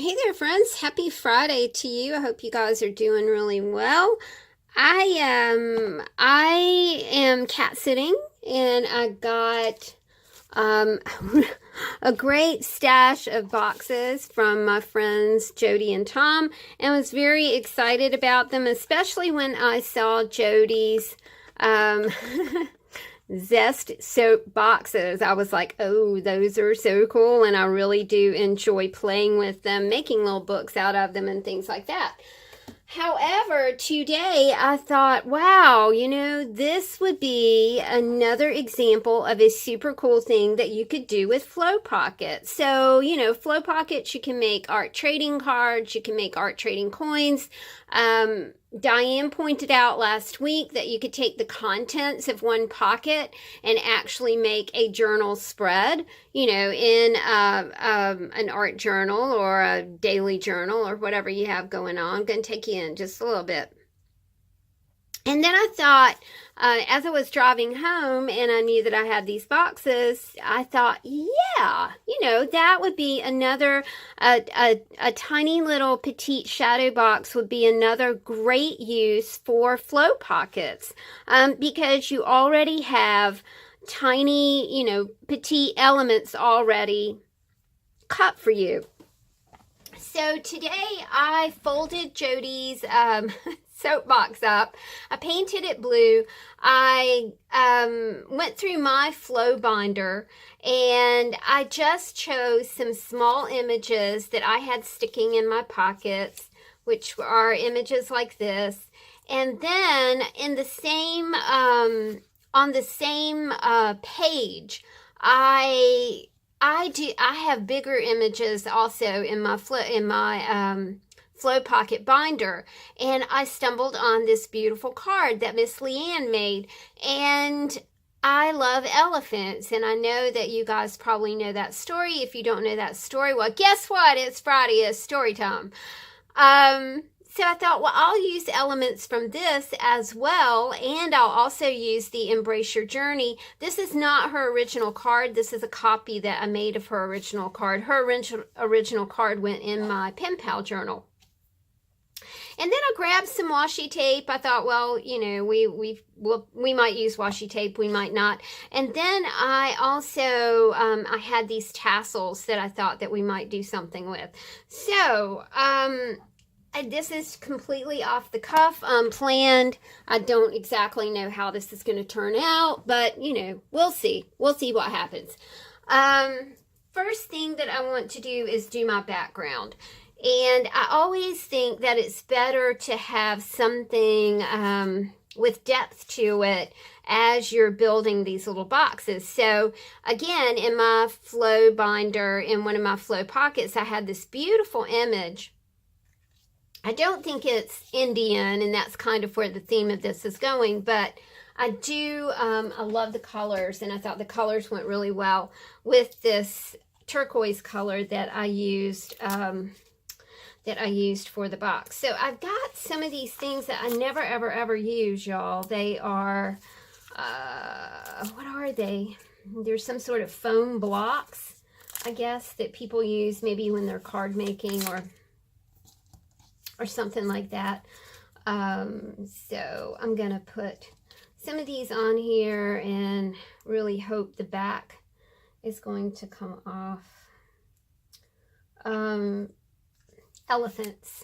Hey there, friends. Happy Friday to you. I hope you guys are doing really well. I am cat sitting, and I got um a great stash of boxes from my friends Jody and Tom, and was very excited about them, especially when I saw Jody's um Zest soap boxes. I was like, oh, those are so cool, and I really do enjoy playing with them, making little books out of them and things like that. However, today I thought, wow, this would be another example of a super cool thing that you could do with Flow Pockets. So, Flow Pockets, you can make art trading cards, you can make art trading coins. Diane pointed out last week that you could take the contents of one pocket and actually make a journal spread, in an art journal or a daily journal or whatever you have going on. I'm going to take you in just a little bit. And then I thought, as I was driving home and I knew that I had these boxes, I thought, yeah, that would be another, a tiny little petite shadow box would be another great use for Flow Pockets, because you already have tiny, petite elements already cut for you. So today I folded Jody's soapbox up. I painted it blue. I went through my flow binder and I just chose some small images that I had sticking in my pockets, which are images like this. And then in the same on the same page, I have bigger images also in my Flow Pocket binder, and I stumbled on this beautiful card that Miss Leanne made, and I love elephants, and I know that you guys probably know that story. If you don't know that story, well, guess what? It's Friday, it's story time. So I thought, well, I'll use elements from this as well, and I'll also use the Embrace Your Journey. This is not her original card. This is a copy that I made of her original card. Her original card went in my pen pal journal. And then I grabbed some washi tape. I thought, well, we might use washi tape, we might not. And then I also, I had these tassels that I thought that we might do something with. So, this is completely off the cuff, unplanned. I don't exactly know how this is going to turn out, but, we'll see. We'll see what happens. First thing that I want to do is do my background. And I always think that it's better to have something with depth to it as you're building these little boxes. So again, in my flow binder, in one of my flow pockets, I had this beautiful image. I don't think it's Indian, and that's kind of where the theme of this is going, but I do, I love the colors, and I thought the colors went really well with this turquoise color that I used for the box. So I've got some of these things that I never, ever, ever use, y'all. They are, what are they? There's some sort of foam blocks, I guess, that people use maybe when they're card making or something like that. So I'm going to put some of these on here and really hope the back is going to come off. Elephants.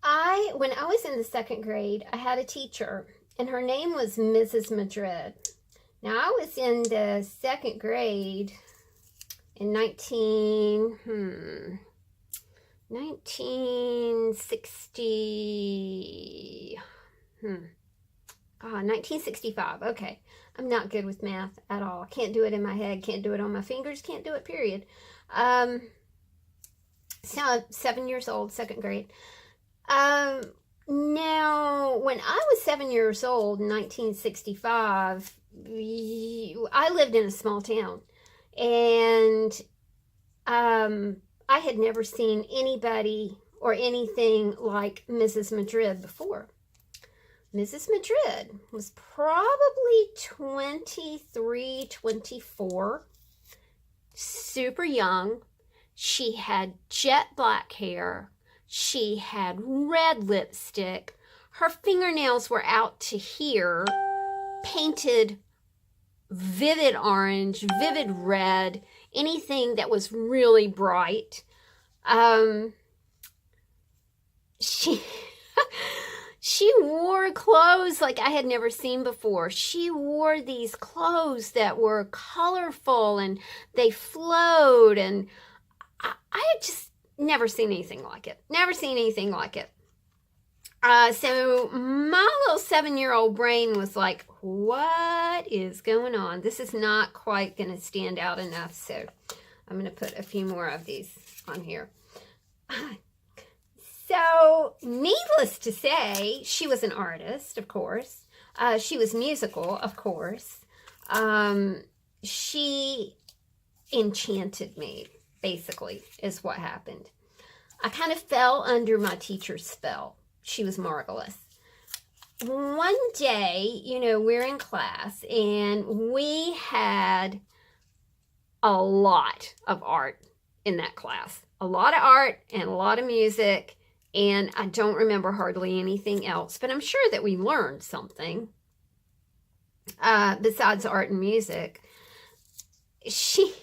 When I was in the second grade, I had a teacher, and her name was Mrs. Madrid. Now, I was in the second grade in 1965. Okay. I'm not good with math at all. Can't do it in my head. Can't do it on my fingers. Can't do it, period. So 7 years old, second grade. Now, when I was 7 years old in 1965, I lived in a small town, and I had never seen anybody or anything like Mrs. Madrid before. Mrs. Madrid was probably 23, 24, super young. She had jet black hair. She had red lipstick. Her fingernails were out to here, painted vivid orange, vivid red, anything that was really bright. She she wore clothes like I had never seen before. She wore these clothes that were colorful and they flowed, and I had just never seen anything like it. Never seen anything like it. So my little 7-year-old brain was like, what is going on? This is not quite going to stand out enough. So I'm going to put a few more of these on here. So needless to say, she was an artist, of course. She was musical, of course. She enchanted me, basically, is what happened. I kind of fell under my teacher's spell. She was marvelous. One day, you know, we're in class and we had a lot of art in that class. A lot of art and a lot of music, and I don't remember hardly anything else, but I'm sure that we learned something besides art and music. She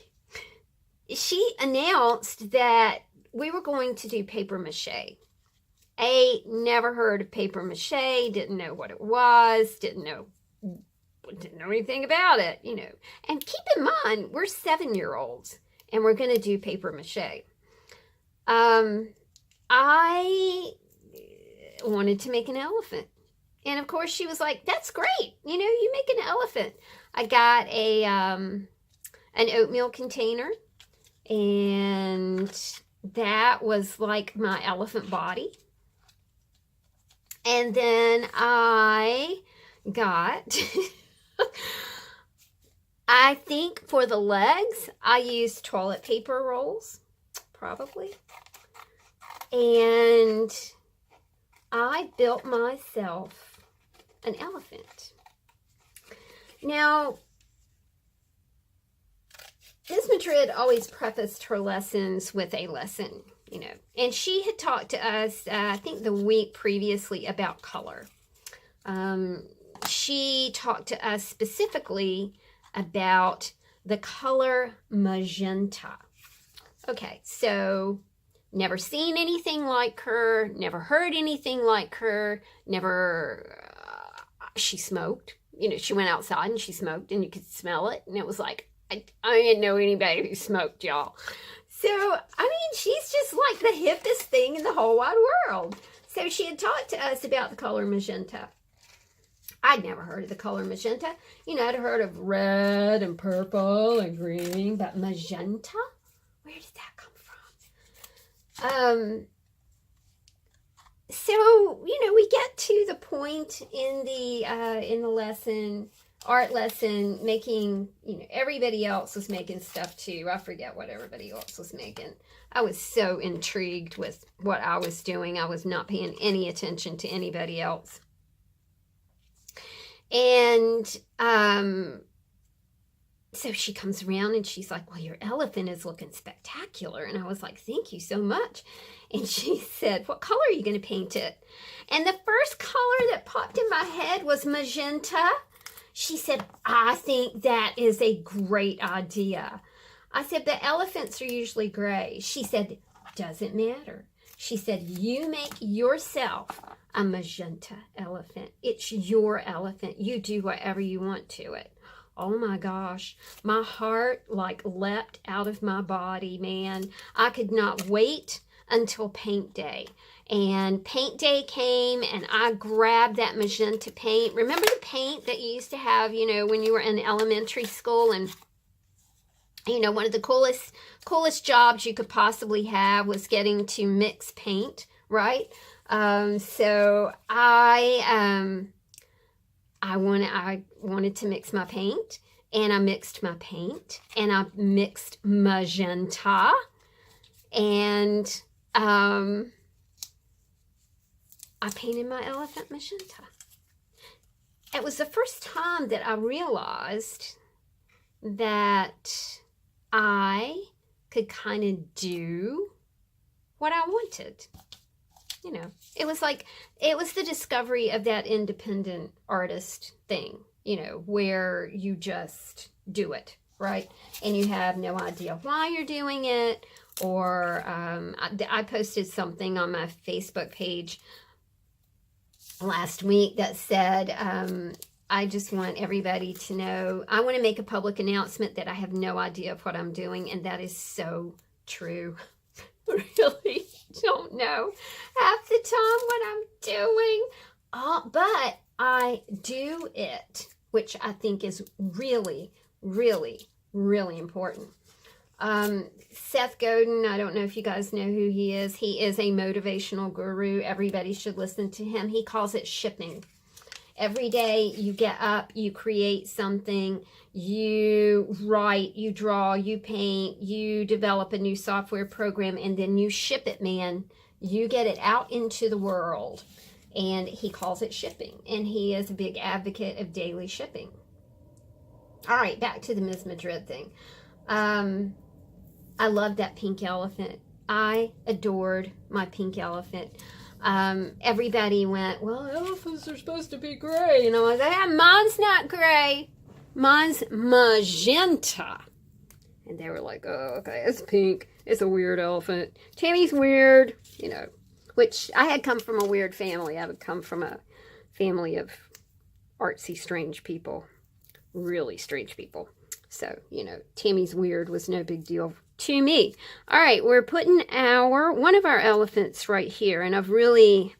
announced that we were going to do paper mache. Never heard of paper mache, didn't know what it was, didn't know anything about it, you know. And keep in mind, we're 7-year-olds and we're going to do paper mache. I wanted to make an elephant. And of course she was like, that's great. You know, you make an elephant. I got an oatmeal container, and that was like my elephant body. And then I got, I think for the legs, I used toilet paper rolls, probably. And I built myself an elephant. Now, Ms. Madrid always prefaced her lessons with a lesson, you know, and she had talked to us, I think the week previously, about color. She talked to us specifically about the color magenta. Okay, so never seen anything like her, never heard anything like her, she smoked. You know, she went outside and she smoked and you could smell it, and it was like, I didn't know anybody who smoked, y'all. So, I mean, she's just like the hippest thing in the whole wide world. So she had talked to us about the color magenta. I'd never heard of the color magenta. You know, I'd heard of red and purple and green, but magenta? Where did that come from? So, you know, we get to the point in the lesson, art lesson, making, you know, everybody else was making stuff too. I forget what everybody else was making. I was so intrigued with what I was doing. I was not paying any attention to anybody else. And so she comes around and she's like, well, your elephant is looking spectacular. And I was like, thank you so much. And she said, what color are you going to paint it? And the first color that popped in my head was magenta. She said, I think that is a great idea. I said, the elephants are usually gray. She said, doesn't matter. She said, you make yourself a magenta elephant. It's your elephant. You do whatever you want to it. Oh my gosh, my heart like leapt out of my body, man. I could not wait until paint day. And paint day came and I grabbed that magenta paint. Remember the paint that you used to have, you know, when you were in elementary school, and you know, one of the coolest jobs you could possibly have was getting to mix paint, right? So I wanted to mix my paint, and I mixed my paint, and I mixed magenta, and I painted my elephant magenta. It was the first time that I realized that I could kind of do what I wanted. You know, it was like, it was the discovery of that independent artist thing, you know, where you just do it, right? And you have no idea why you're doing it. Or I posted something on my Facebook page last week that said, I just want everybody to know, I want to make a public announcement that I have no idea of what I'm doing. And that is so true. Really don't know half the time what I'm doing, but I do it, which I think is really, really, really important. Seth Godin, I don't know if you guys know who he is. He is a motivational guru. Everybody should listen to him. He calls it shipping. Every day you get up, you create something, you write, you draw, you paint, you develop a new software program, and then you ship it, man. You get it out into the world. And he calls it shipping. And he is a big advocate of daily shipping. All right, back to the Ms. Madrid thing. I love that pink elephant. I adored my pink elephant. Everybody went, well, elephants are supposed to be gray. And I was like, yeah, mine's not gray. Mine's magenta. And they were like, oh, okay, it's pink. It's a weird elephant. Tammy's weird, you know, which I had come from a weird family. I would come from a family of artsy, strange people. Really strange people. So, you know, Tammy's weird was no big deal to me. All right, we're putting one of our elephants right here, and I've really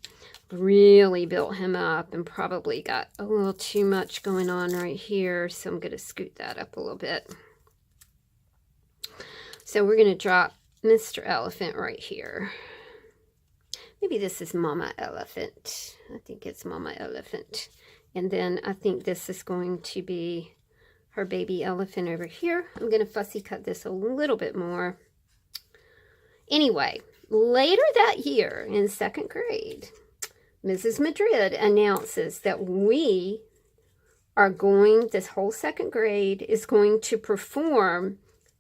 built him up and probably got a little too much going on right here, so I'm going to scoot that up a little bit. So we're going to drop Mr. Elephant right here. Maybe this is Mama Elephant. I think it's Mama Elephant. And then I think this is going to be her baby elephant over here. I'm going to fussy cut this a little bit more. Anyway, later that year in 2nd grade, Mrs. Madrid announces that we are going, this whole 2nd grade is going to perform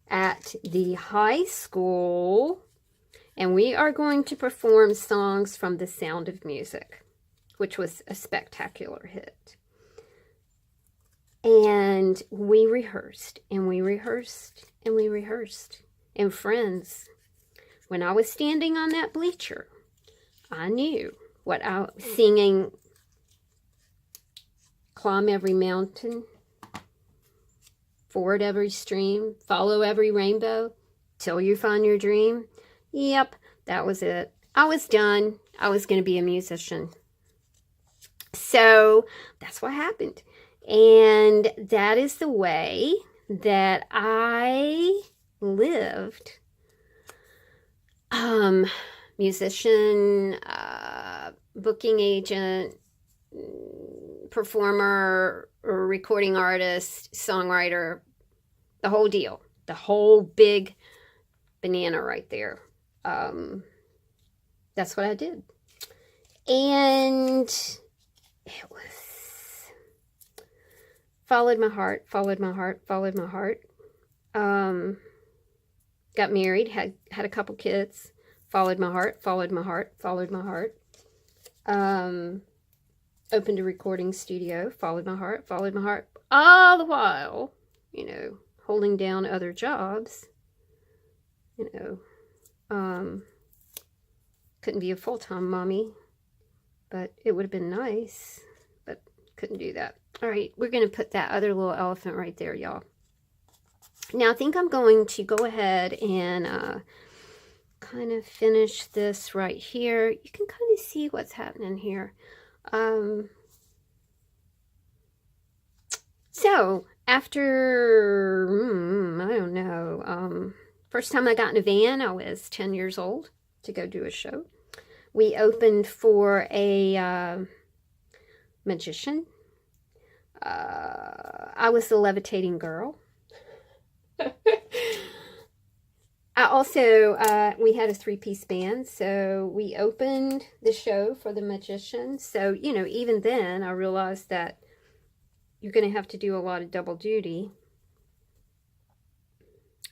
at the high school, and we are going to perform songs from The Sound of Music, which was a spectacular hit. And we rehearsed, and we rehearsed, and we rehearsed. And friends, when I was standing on that bleacher, I knew what I was singing, climb every mountain, ford every stream, follow every rainbow, till you find your dream. Yep, that was it. I was done. I was going to be a musician. So that's what happened. And that is the way that I lived. Musician, booking agent, performer, recording artist, songwriter, the whole deal. The whole big banana right there. That's what I did. And it was followed my heart, followed my heart, followed my heart. Got married, had a couple kids, followed my heart, followed my heart, followed my heart. Opened a recording studio, followed my heart, all the while, you know, holding down other jobs, you know. Couldn't be a full-time mommy, but it would have been nice, but couldn't do that. All right, we're going to put that other little elephant right there, y'all. Now, I think I'm going to go ahead and kind of finish this right here. You can kind of see what's happening here. So, after, I don't know, first time I got in a van, I was 10 years old to go do a show. We opened for a magician. I was the levitating girl. I also, we had a 3-piece band, so we opened the show for the magician. So, you know, even then, I realized that you're going to have to do a lot of double duty.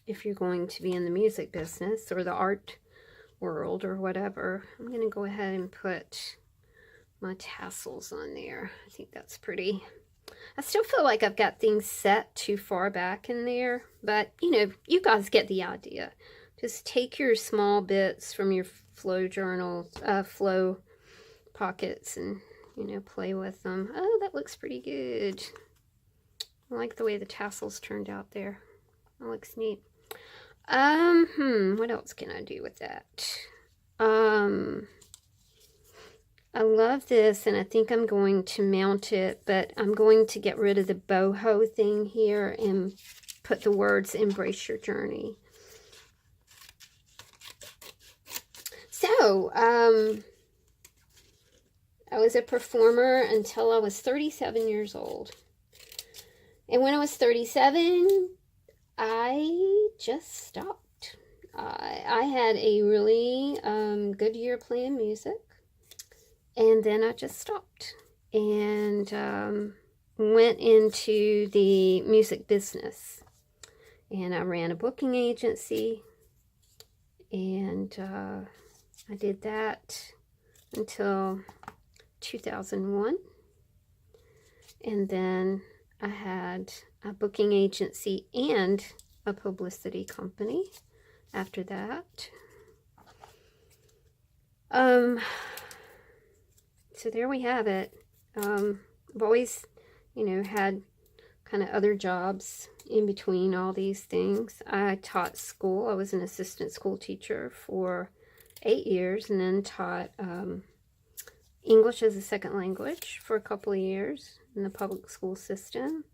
if you're going to be in the music business or the art world or whatever. I'm going to go ahead and put my tassels on there. I think that's pretty. I still feel like I've got things set too far back in there, but you know, you guys get the idea. Just take your small bits from your flow journal, flow pockets, and you know, play with them. Oh, that looks pretty good. I like the way the tassels turned out there. That looks neat. What else can I do with that? I love this, and I think I'm going to mount it, but I'm going to get rid of the boho thing here and put the words "Embrace Your Journey." So, I was a performer until I was 37 years old. And when I was 37, I just stopped. I had a really good year playing music. And then I just stopped and went into the music business. And I ran a booking agency. And I did that until 2001. And then I had a booking agency and a publicity company after that. So there we have it. I've always, you know, had kind of other jobs in between all these things. I taught school. I was an assistant school teacher for 8 years, and then taught English as a second language for a couple of years in the public school system.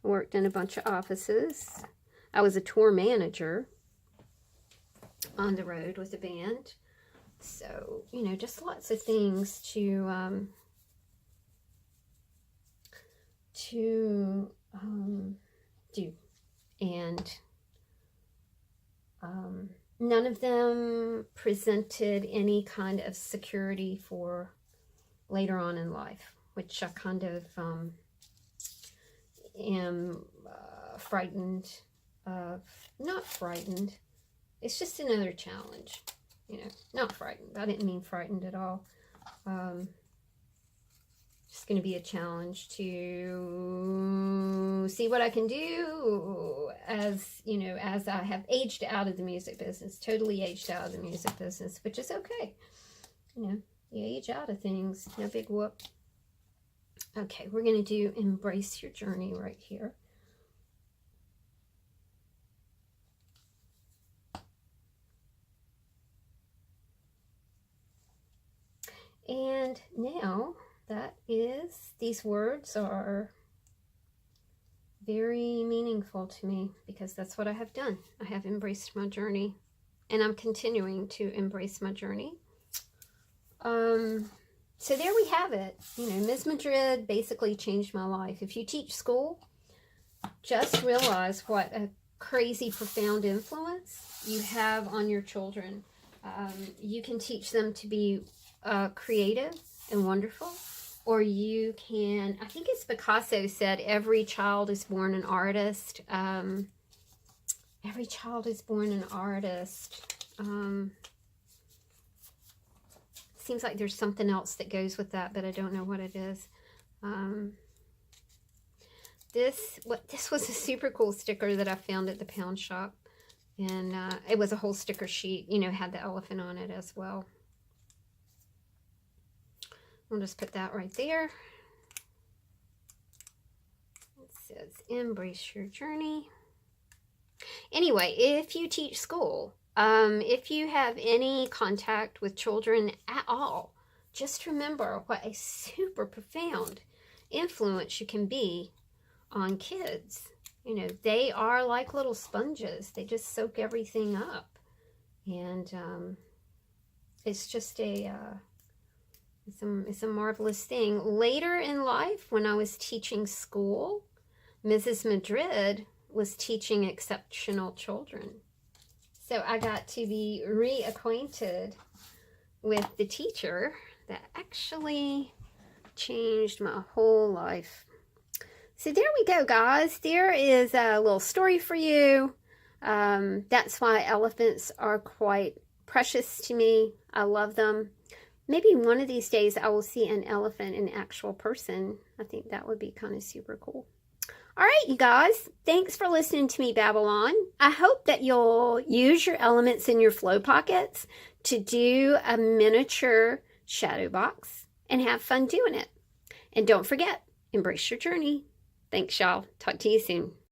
I worked in a bunch of offices. I was a tour manager on the road with a band. So, you know, just lots of things to do. And none of them presented any kind of security for later on in life, which I kind of am frightened of. Not frightened. It's just another challenge. You know, not frightened. I didn't mean frightened at all. Just going to be a challenge to see what I can do as, you know, as I have aged out of the music business, totally aged out of the music business, which is okay. You know, you age out of things, no big whoop. Okay, we're going to do Embrace Your Journey right here. And now these words are very meaningful to me because that's what I have done. I have embraced my journey, and I'm continuing to embrace my journey. So there we have it. You know, Ms. Madrid basically changed my life. If you teach school, just realize what a crazy, profound influence you have on your children. You can teach them to be creative and wonderful, or you can, I think it's Picasso said, every child is born an artist. Every child is born an artist. Seems like there's something else that goes with that, but I don't know what it is. This was a super cool sticker that I found at the pound shop, and it was a whole sticker sheet, you know, had the elephant on it as well. We'll just put that right there. It says, embrace your journey. Anyway, if you teach school, if you have any contact with children at all, just remember what a super profound influence you can be on kids. You know, they are like little sponges. They just soak everything up. And it's just it's a marvelous thing. Later in life, when I was teaching school, Mrs. Madrid was teaching exceptional children. So I got to be reacquainted with the teacher that actually changed my whole life. So there we go, guys. There is a little story for you. That's why elephants are quite precious to me. I love them. Maybe one of these days I will see an elephant in actual person. I think that would be kind of super cool. All right, you guys, thanks for listening to me babble on. I hope that you'll use your elements in your flow pockets to do a miniature shadow box and have fun doing it. And don't forget, embrace your journey. Thanks, y'all. Talk to you soon.